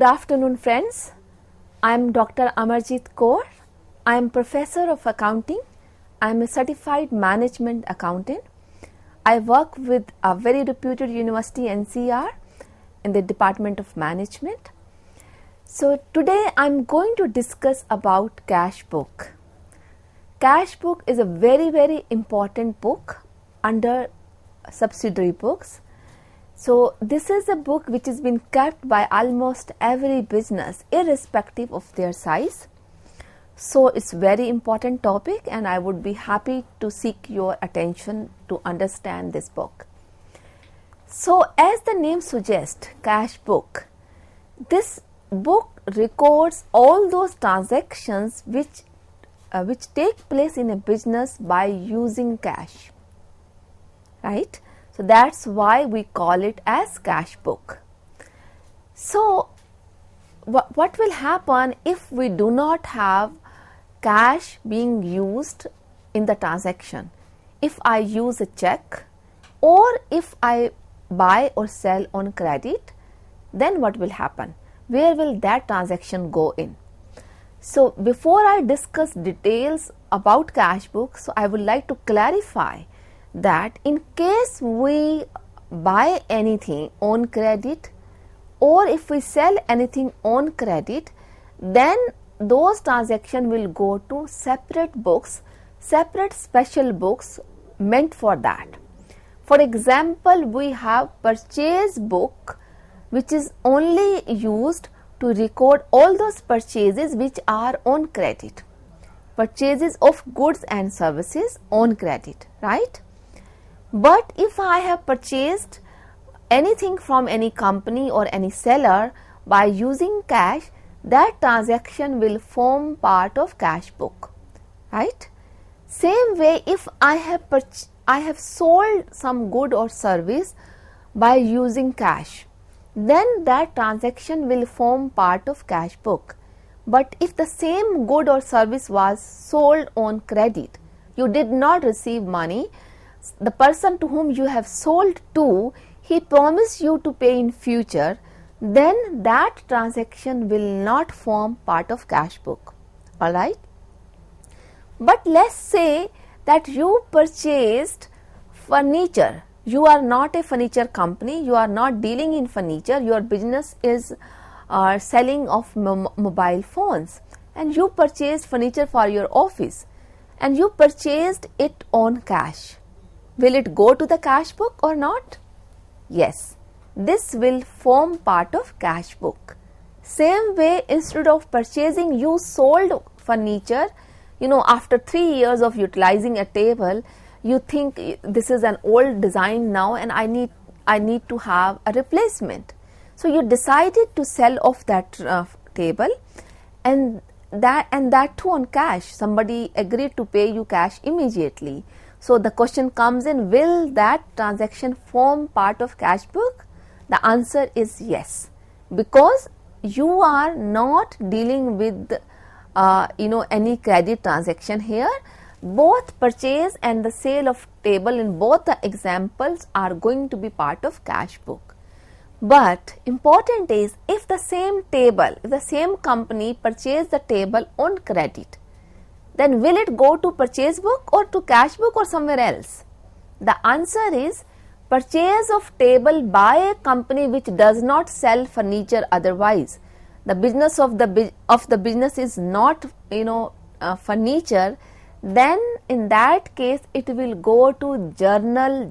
Good afternoon, friends. I am Dr. Amarjit Kaur. I am Professor of Accounting. I am a certified management accountant. I work with a very reputed university, NCR, in the Department of Management. So today I am going to discuss about Cash Book. Cash Book is a very important book under subsidiary books. So this is a book which has been kept by almost every business irrespective of their size. So it's very important topic and I would be happy to seek your attention to understand this book. So as the name suggests, Cash Book, this book records all those transactions which take place in a business by using cash, right? So that's why we call it as Cash Book. So what will happen if we do not have cash being used in the transaction? If I use a check or if I buy or sell on credit, then what will happen? Where will that transaction go in? So before I discuss details about Cash Book, so I would like to clarify that in case we buy anything on credit or if we sell anything on credit, then those transactions will go to separate books, separate special books meant for that. For example, we have purchase book which is only used to record all those purchases which are on credit, purchases of goods and services on credit, right? But if I have purchased anything from any company or any seller by using cash, that transaction will form part of Cash Book, right? Same way, if I have sold some good or service by using cash, then that transaction will form part of Cash Book. But if the same good or service was sold on credit, you did not receive money, the person to whom you have sold to, he promised you to pay in future, then that transaction will not form part of Cash Book. Alright? But let's say that you purchased furniture. You are not a furniture company, you are not dealing in furniture, your business is selling of mobile phones, and you purchased furniture for your office and you purchased it on cash. Will it go to the Cash Book or not? Yes, this will form part of Cash Book. Same way, instead of purchasing, you sold furniture, after 3 years of utilizing a table, you think this is an old design now and I need to have a replacement. So you decided to sell off that table and that too on cash. Somebody agreed to pay you cash immediately. So the question comes in, will that transaction form part of Cash Book? The answer is yes, because you are not dealing with any credit transaction here. Both purchase and the sale of table in both the examples are going to be part of Cash Book. But important is, if the same table, if the same company purchase the table on credit, then will it go to purchase book or to Cash Book or somewhere else? The answer is, purchase of table by a company which does not sell furniture otherwise. The business of the business is not furniture, then in that case it will go to journal.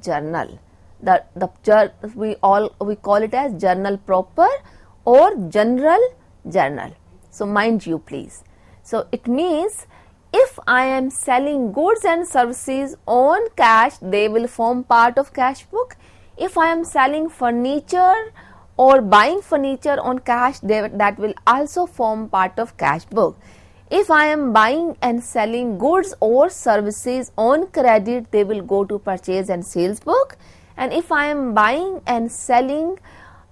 We call it as journal proper or general journal. So mind you please. So it means if I am selling goods and services on cash, they will form part of Cash Book. If I am selling furniture or buying furniture on cash, that will also form part of Cash Book. If I am buying and selling goods or services on credit, they will go to purchase and sales book. And if I am buying and selling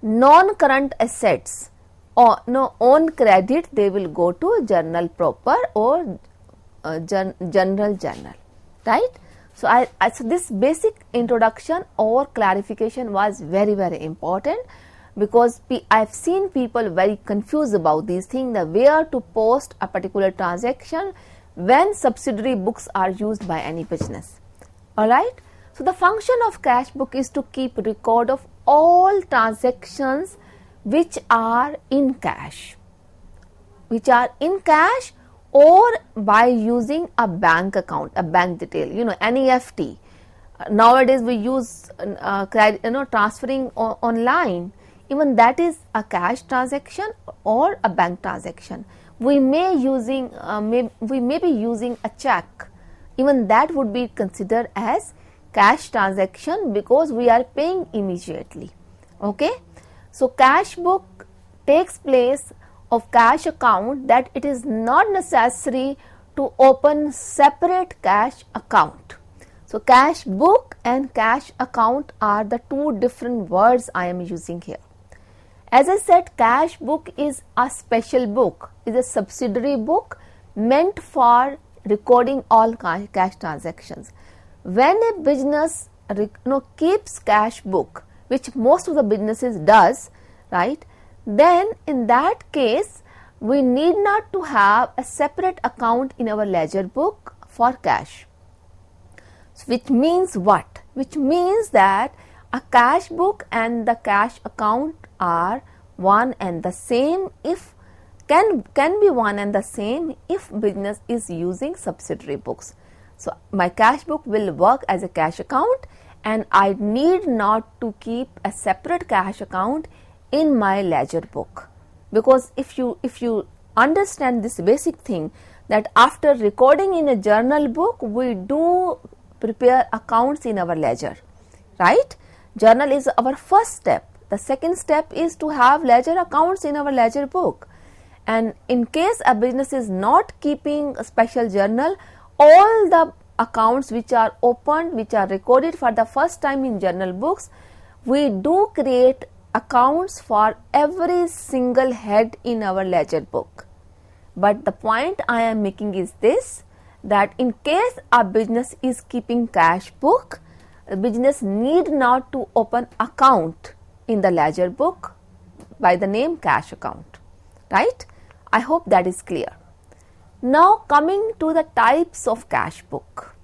non-current assets on credit, they will go to journal proper or general journal, right? So this basic introduction or clarification was very important, because I've seen people very confused about these things, that where to post a particular transaction when subsidiary books are used by any business. Alright. So the function of cash book is to keep record of all transactions which are in cash, or by using a bank account, a bank detail, NEFT. Nowadays we use transferring online. Even that is a cash transaction or a bank transaction. We may be using a check. Even that would be considered as cash transaction because we are paying immediately. Okay. So cash book takes place of cash account, that it is not necessary to open separate cash account. So cash book and cash account are the two different words I am using here. As I said, cash book is a special book, is a subsidiary book meant for recording all cash transactions. When a business keeps cash book, which most of the businesses does, right, then in that case we need not to have a separate account in our ledger book for cash. Which means what? Which means that a cash book and the cash account are one and the same, if can be one and the same if business is using subsidiary books. So my cash book will work as a cash account, and I need not to keep a separate cash account in my ledger book, because if you understand this basic thing, that after recording in a journal book we do prepare accounts in our ledger, right? Journal is our first step. The second step is to have ledger accounts in our ledger book. And in case a business is not keeping a special journal, all the accounts which are opened, which are recorded for the first time in journal books, we do create accounts for every single head in our ledger book. But the point I am making is this, that in case a business is keeping cash book, the business need not to open account in the ledger book by the name cash account, right? I hope that is clear. Now coming to the types of cash book.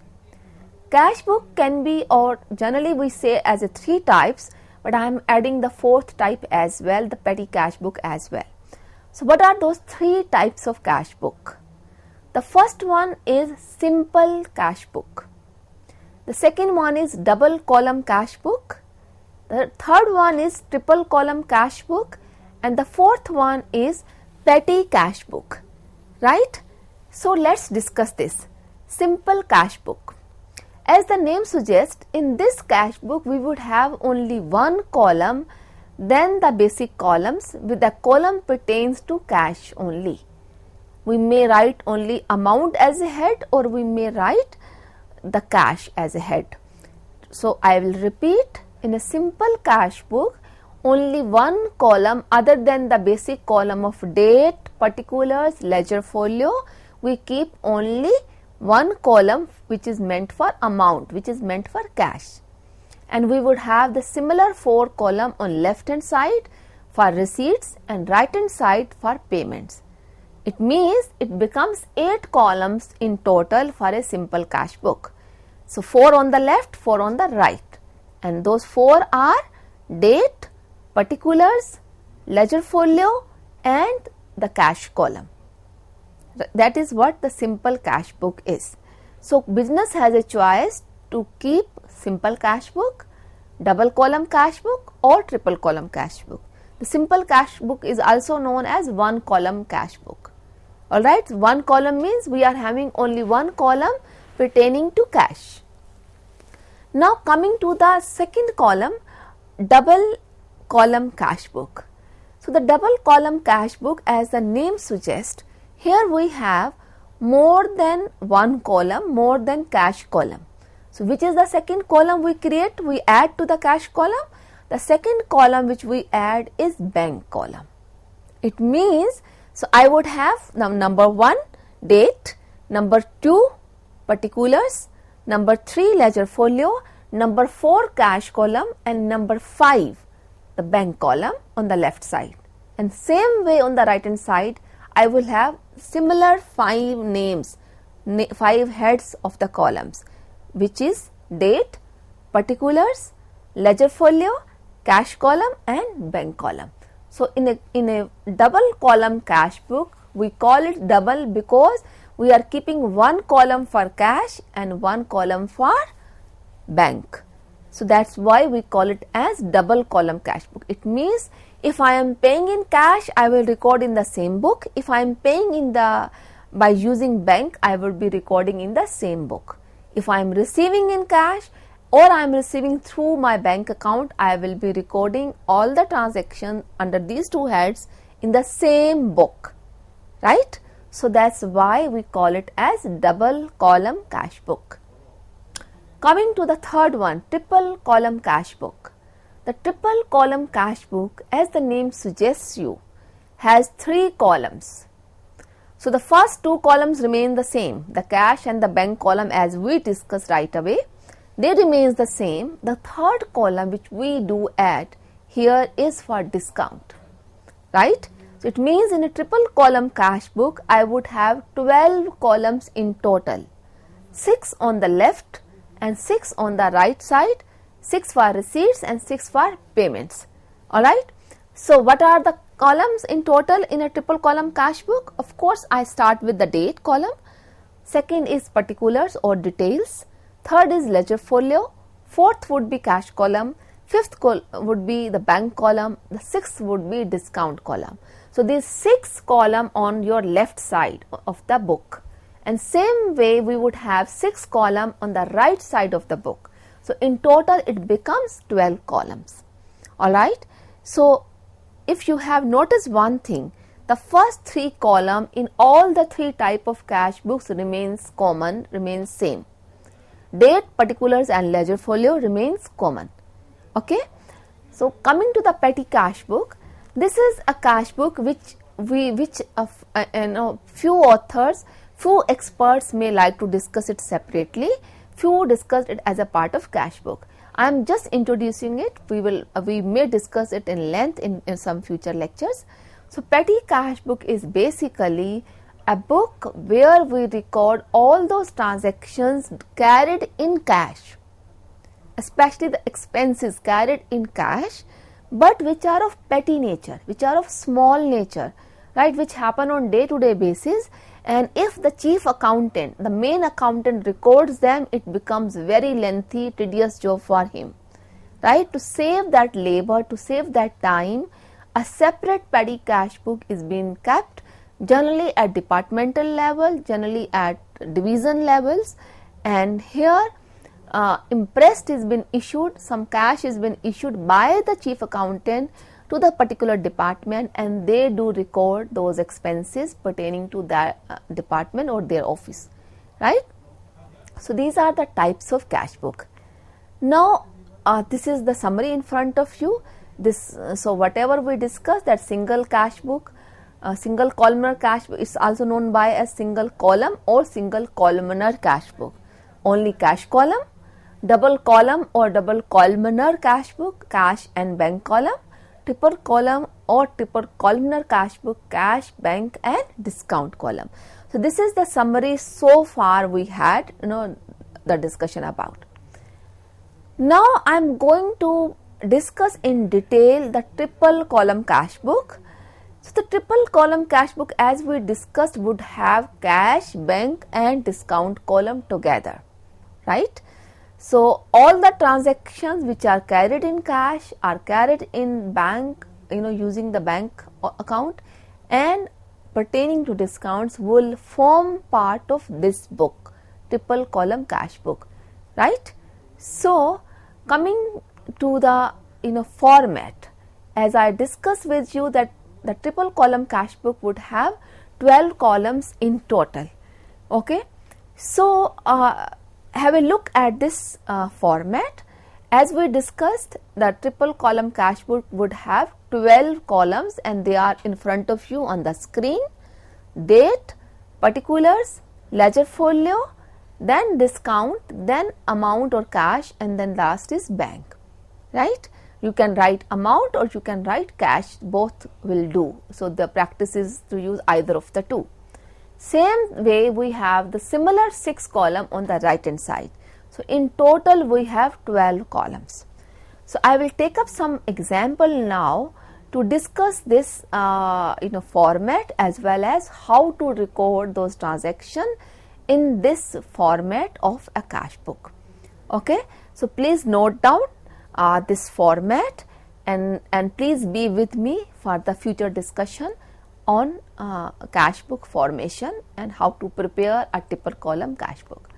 Cash book can be, or generally we say as a 3 types, but I am adding the 4th type as well, the petty cash book as well. So what are those 3 types of cash book? The first one is simple cash book. The second one is double column cash book. The third one is triple column cash book, and the fourth one is petty cash book, right? So let's discuss this. Simple cash book. As the name suggests, in this cash book we would have only one column, then the basic columns, with the column pertains to cash only. We may write only amount as a head, or we may write the cash as a head. So I will repeat, in a simple cash book, only one column other than the basic column of date, particulars, ledger folio, we keep only one column which is meant for amount, which is meant for cash. And we would have the similar 4 column on left hand side for receipts and right hand side for payments. It means it becomes 8 columns in total for a simple cash book. So 4 on the left, 4 on the right, and those 4 are date, particulars, ledger folio and the cash column. That is what the simple cash book is. So business has a choice to keep simple cash book, double column cash book or triple column cash book. The simple cash book is also known as one column cash book. Alright, one column means we are having only one column pertaining to cash. Now coming to the second column, double column cash book. So the double column cash book, as the name suggests, here we have more than one column, more than cash column. So which is the second column we create, we add to the cash column? The second column which we add is bank column. It means, so I would have number 1 date, number 2 particulars, number 3 ledger folio, number 4 cash column and number 5 the bank column on the left side, and same way on the right hand side I will have similar 5 names, 5 heads of the columns, which is date, particulars, ledger folio, cash column and bank column. So in a double column cash book, we call it double because we are keeping one column for cash and one column for bank. So that's why we call it as double column cash book. It means if I am paying in cash, I will record in the same book. If I am paying by using bank, I will be recording in the same book. If I am receiving in cash or I am receiving through my bank account, I will be recording all the transactions under these 2 heads in the same book, right? So that's why we call it as double column cash book. Coming to the third one, triple column cash book. The triple column cash book, as the name suggests you, has 3 columns. So the first 2 columns remain the same, the cash and the bank column as we discussed right away, they remains the same. The third column which we do add here is for discount, right? So it means in a triple column cash book, I would have 12 columns in total, 6 on the left and 6 on the right side, 6 for receipts and 6 for payments. Alright. So what are the columns in total in a triple column cash book? Of course, I start with the date column, second is particulars or details, third is ledger folio, fourth would be cash column, fifth would be the bank column, the sixth would be discount column. So these 6 columns on your left side of the book. And same way we would have 6 columns on the right side of the book. So in total it becomes 12 columns. Alright. So if you have noticed one thing, the first 3 columns in all the 3 type of cash books remains common, remains same. Date, particulars and ledger folio remains common. Okay. So coming to the petty cash book, this is a cash book which few authors, few experts may like to discuss it separately, few discussed it as a part of cash book. I am just introducing it. We may discuss it in length in some future lectures. So petty cash book is basically a book where we record all those transactions carried in cash, especially the expenses carried in cash, but which are of petty nature, which are of small nature, right, which happen on day-to-day basis. And if the chief accountant, the main accountant records them, it becomes very lengthy, tedious job for him, right? To save that labor, to save that time, a separate petty cash book is being kept, generally at departmental level, generally at division levels, and here imprest has been issued, some cash has been issued by the chief accountant to the particular department, and they do record those expenses pertaining to that department or their office, right? So these are the types of cash book. Now this is the summary in front of you. So whatever we discussed, that single cash book, single columnar cash book is also known by as single column or single columnar cash book. Only cash column, double column or double columnar cash book, cash and bank column, triple column or triple columnar cash book, cash, bank and discount column. So this is the summary so far we had the discussion about. Now I am going to discuss in detail the triple column cash book. So the triple column cash book, as we discussed, would have cash, bank and discount column together, right? So all the transactions which are carried in cash are carried in bank, using the bank account, and pertaining to discounts will form part of this book, triple column cash book, right? So coming to the format, as I discussed with you that the triple column cash book would have 12 columns in total. Okay, so have a look at this format. As we discussed, the triple column cash book would have 12 columns and they are in front of you on the screen. Date, particulars, ledger folio, then discount, then amount or cash, and then last is bank, right? You can write amount or you can write cash, both will do. So the practice is to use either of the two. Same way we have the similar 6 column on the right hand side. So in total we have 12 columns. So I will take up some example now to discuss this format as well as how to record those transactions in this format of a cash book. Okay, so please note down this format and please be with me for the future discussion on cash book formation and how to prepare a triple column cash book.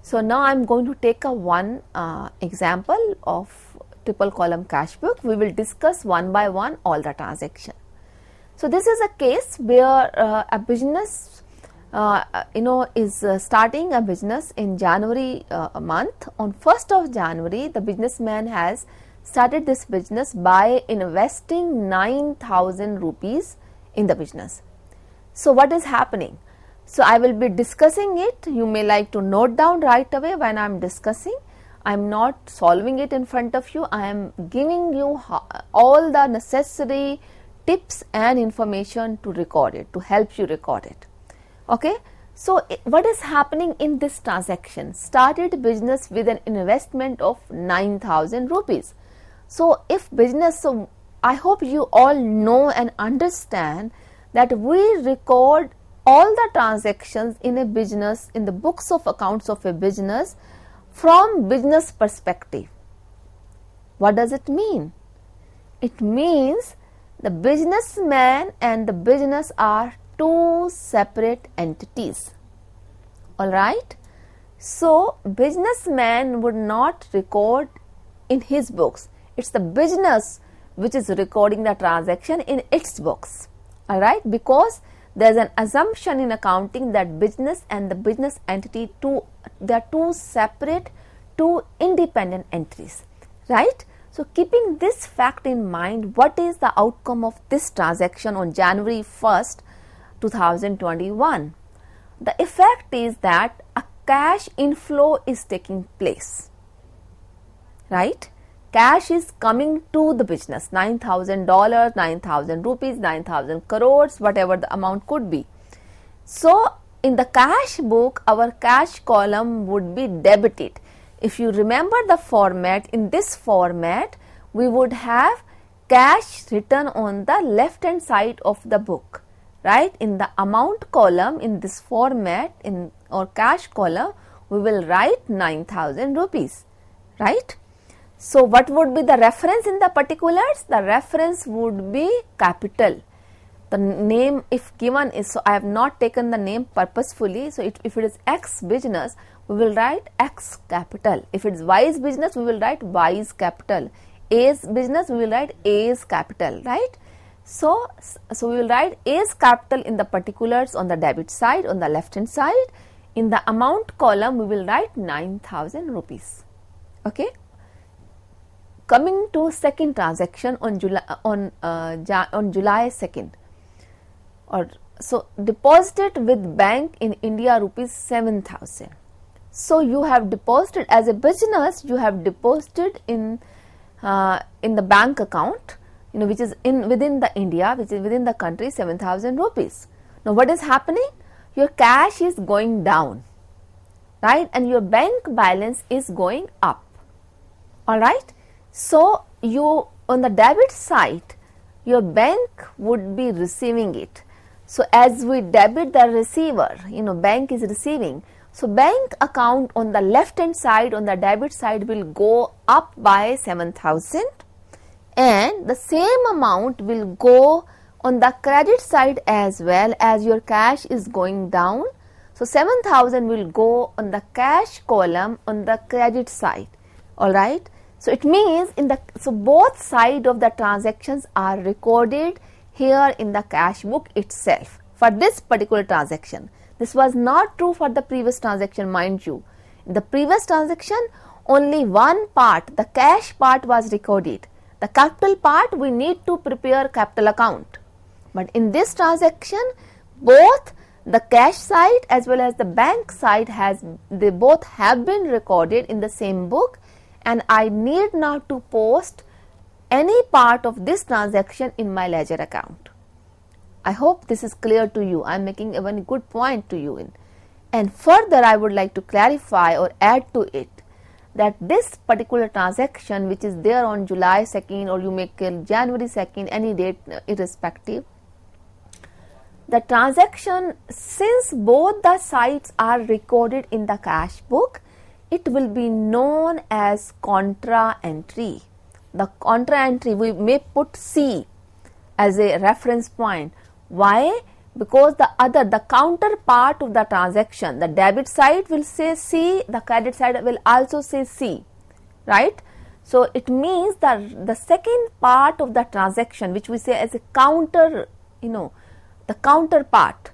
So now I am going to take a one example of triple column cash book. We will discuss one by one all the transaction. So this is a case where a business is starting a business in January month. On 1st of January, the businessman has started this business by investing 9,000 rupees in the business. So what is happening? So I will be discussing it. You may like to note down right away when I am discussing. I am not solving it in front of you. I am giving you all the necessary tips and information to record it, to help you record it. Okay. So what is happening in this transaction? Started business with an investment of 9,000 rupees. So if business, so I hope you all know and understand that we record all the transactions in a business, in the books of accounts of a business, from business perspective. What does it mean? It means the businessman and the business are two separate entities. Alright. So businessman would not record in his books. It's the business which is recording the transaction in its books. Alright, because there is an assumption in accounting that business and the business entity, they are two separate, two independent entities, right? So keeping this fact in mind, what is the outcome of this transaction on January 1st, 2021? The effect is that a cash inflow is taking place, right? Cash is coming to the business, $9,000, 9,000 rupees, 9,000 crores, whatever the amount could be. So in the cash book, our cash column would be debited. If you remember the format, in this format, we would have cash written on the left hand side of the book, right? In the amount column, in this format, in our cash column, we will write 9,000 rupees, right? So what would be the reference in the particulars? The reference would be capital. The name if given is, so I have not taken the name purposefully. So if it is X business, we will write X capital. If it is Y's business, we will write Y's capital. A's business, we will write A's capital, right? So we will write A's capital in the particulars on the debit side, on the left hand side. In the amount column, we will write 9,000 rupees. Okay. Coming to second transaction on July 2nd, so deposited with bank in India rupees 7,000. So you have deposited as a business, you have deposited in the bank account, which is within the India, which is within the country, 7,000 rupees. Now what is happening? Your cash is going down, right, and your bank balance is going up. All right. So you on the debit side, your bank would be receiving it. So as we debit the receiver, bank is receiving. So bank account on the left hand side, on the debit side, will go up by 7,000, and the same amount will go on the credit side as well, as your cash is going down. So 7,000 will go on the cash column on the credit side. All right. So it means so both sides of the transactions are recorded here in the cash book itself for this particular transaction. This was not true for the previous transaction, mind you. In the previous transaction, only one part, the cash part, was recorded. The capital part, we need to prepare capital account. But in this transaction, both the cash side as well as the bank side they both have been recorded in the same book, and I need not to post any part of this transaction in my ledger account. I hope this is clear to you. I am making a very good point to you. And further, I would like to clarify or add to it that this particular transaction, which is there on July 2nd, or you make January 2nd, any date irrespective, the transaction, since both the sides are recorded in the cash book, it will be known as contra entry. The contra entry, we may put C as a reference point. Why? Because the counterpart of the transaction, the debit side will say C, the credit side will also say C, right? So it means that the second part of the transaction, which we say as a counter, the counterpart,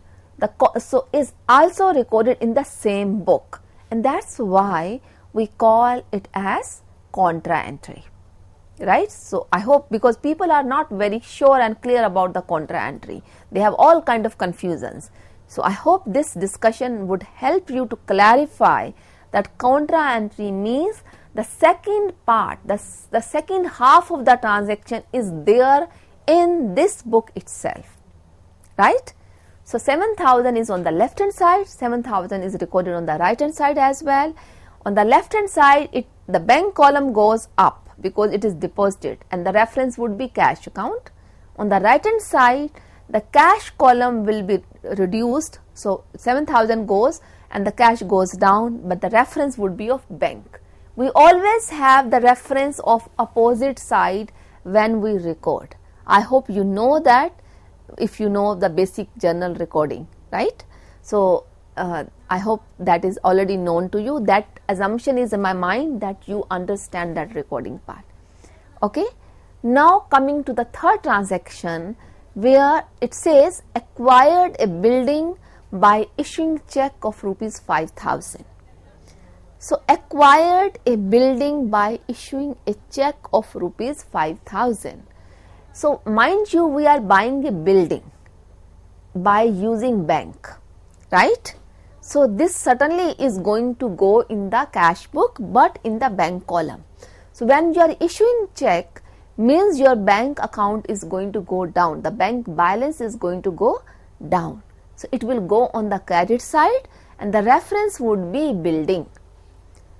so is also recorded in the same book, and that's why we call it as contra entry, right? So I hope, because people are not very sure and clear about the contra entry, they have all kind of confusions. So I hope this discussion would help you to clarify that contra entry means the second part, the second half of the transaction is there in this book itself, right? So 7,000 is on the left hand side, 7,000 is recorded on the right hand side as well. On the left hand side, the bank column goes up because it is deposited, and the reference would be cash account. On the right hand side, the cash column will be reduced, so 7,000 goes and the cash goes down, but the reference would be of bank. We always have the reference of opposite side when we record. I hope you know that, if you know the basic journal recording, right? So I hope that is already known to you. That assumption is in my mind that you understand that recording part. Okay. Now coming to the third transaction, where it says acquired a building by issuing check of rupees 5,000. So acquired a building by issuing a check of rupees 5,000. So mind you, we are buying a building by using bank, right? So this certainly is going to go in the cash book, but in the bank column. So when you are issuing check, means your bank account is going to go down, the bank balance is going to go down. So it will go on the credit side, and the reference would be building.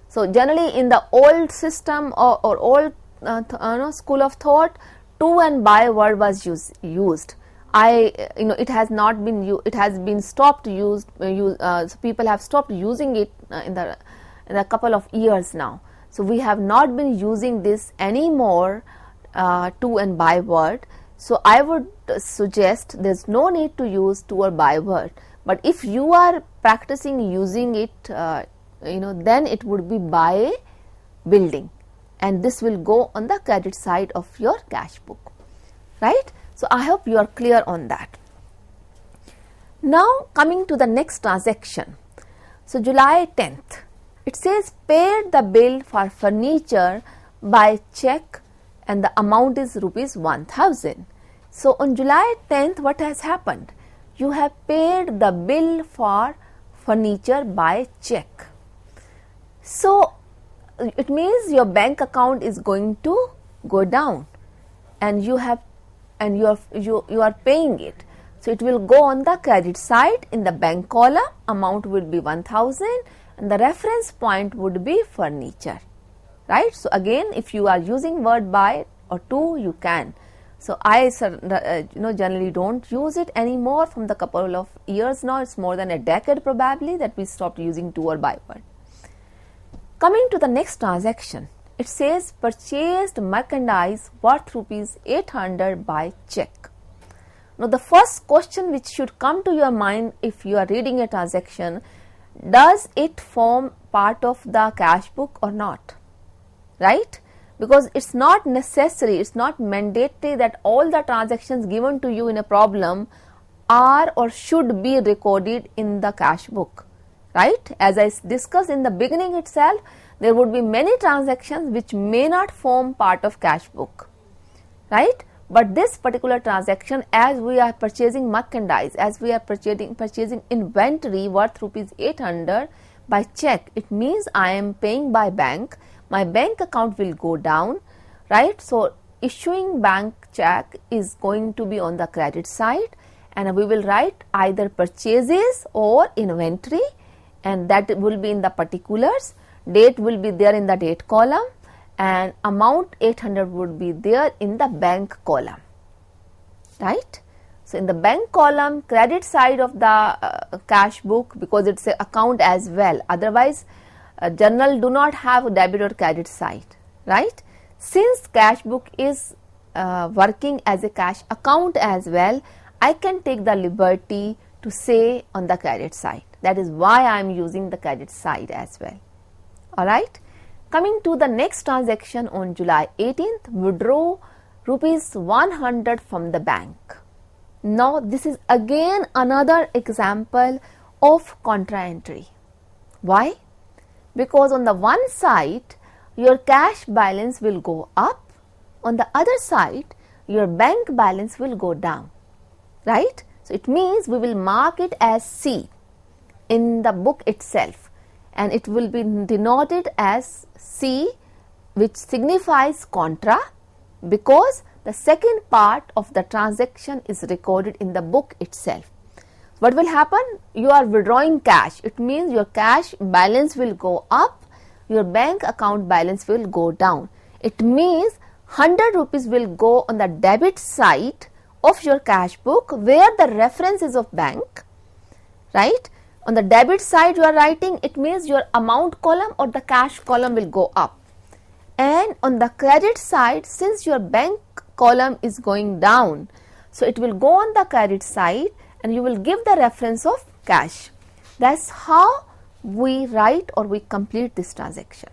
So generally in the old system or old school of thought, to and by word was used. It has not been it has been stopped used. So people have stopped using it in a couple of years now. So we have not been using this anymore, to and by word. So I would suggest there's no need to use to or by word. But if you are practicing using it, then it would be by building, and this will go on the credit side of your cash book, right? So I hope you are clear on that. Now coming to the next transaction. So July 10th, it says paid the bill for furniture by check and the amount is rupees 1,000. So on July 10th, what has happened? You have paid the bill for furniture by check. So it means your bank account is going to go down, and you are paying it. So it will go on the credit side in the bank column, amount will be 1,000 and the reference point would be furniture, right? So again, if you are using word by or to, you can. So I generally don't use it anymore from the couple of years now. It's more than a decade probably that we stopped using to or by word. Coming to the next transaction, it says purchased merchandise worth rupees 800 by check. Now the first question which should come to your mind if you are reading a transaction, does it form part of the cash book or not, right? Because it's not necessary, it's not mandatory that all the transactions given to you in a problem are or should be recorded in the cash book, right? As I discussed in the beginning itself, there would be many transactions which may not form part of cash book, right? But this particular transaction, as we are purchasing merchandise, as we are purchasing inventory worth rupees 800 by check, it means I am paying by bank. My bank account will go down, right? So issuing bank check is going to be on the credit side, and we will write either purchases or inventory, and that will be in the particulars. Date will be there in the date column, and amount 800 would be there in the bank column, right. So, in the bank column, credit side of the cash book, because it is an account as well, otherwise journal do not have a debit or credit side, right. Since cash book is working as a cash account as well, I can take the liberty to say on the credit side. That is why I am using the credit side as well. Alright. Coming to the next transaction on July 18th, withdraw rupees 100 from the bank. Now, this is again another example of contra entry. Why? Because on the one side, your cash balance will go up, on the other side, your bank balance will go down, right. So, it means we will mark it as C in the book itself, and it will be denoted as C, which signifies contra, because the second part of the transaction is recorded in the book itself. What will happen? You are withdrawing cash. It means your cash balance will go up, your bank account balance will go down. It means 100 rupees will go on the debit side of your cash book, where the reference is of bank, right. On the debit side you are writing, it means your amount column or the cash column will go up, and on the credit side, since your bank column is going down, so it will go on the credit side and you will give the reference of cash. That is how we write or we complete this transaction.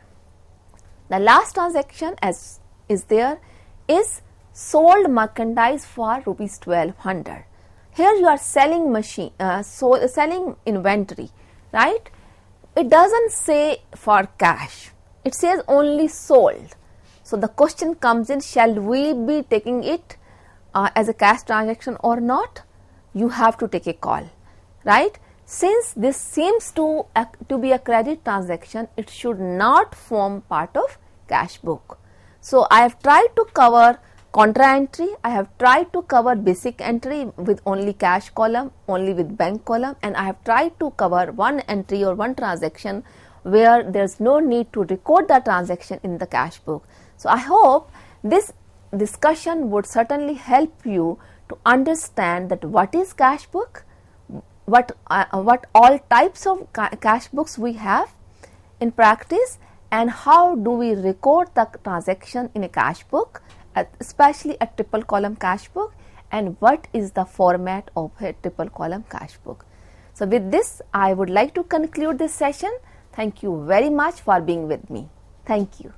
The last transaction as is there is sold merchandise for rupees 1200. Here you are selling machine, selling inventory, right. It does not say for cash, it says only sold. So, the question comes in, shall we be taking it as a cash transaction or not? You have to take a call, right. Since this seems to be a credit transaction, it should not form part of cash book. So, I have tried to cover contra entry, I have tried to cover basic entry with only cash column, only with bank column, and I have tried to cover one entry or one transaction where there is no need to record the transaction in the cash book. So, I hope this discussion would certainly help you to understand that what is cash book, what all types of cash books we have in practice, and how do we record the transaction in a cash book, especially a triple column cash book, and what is the format of a triple column cash book. So, with this I would like to conclude this session. Thank you very much for being with me. Thank you.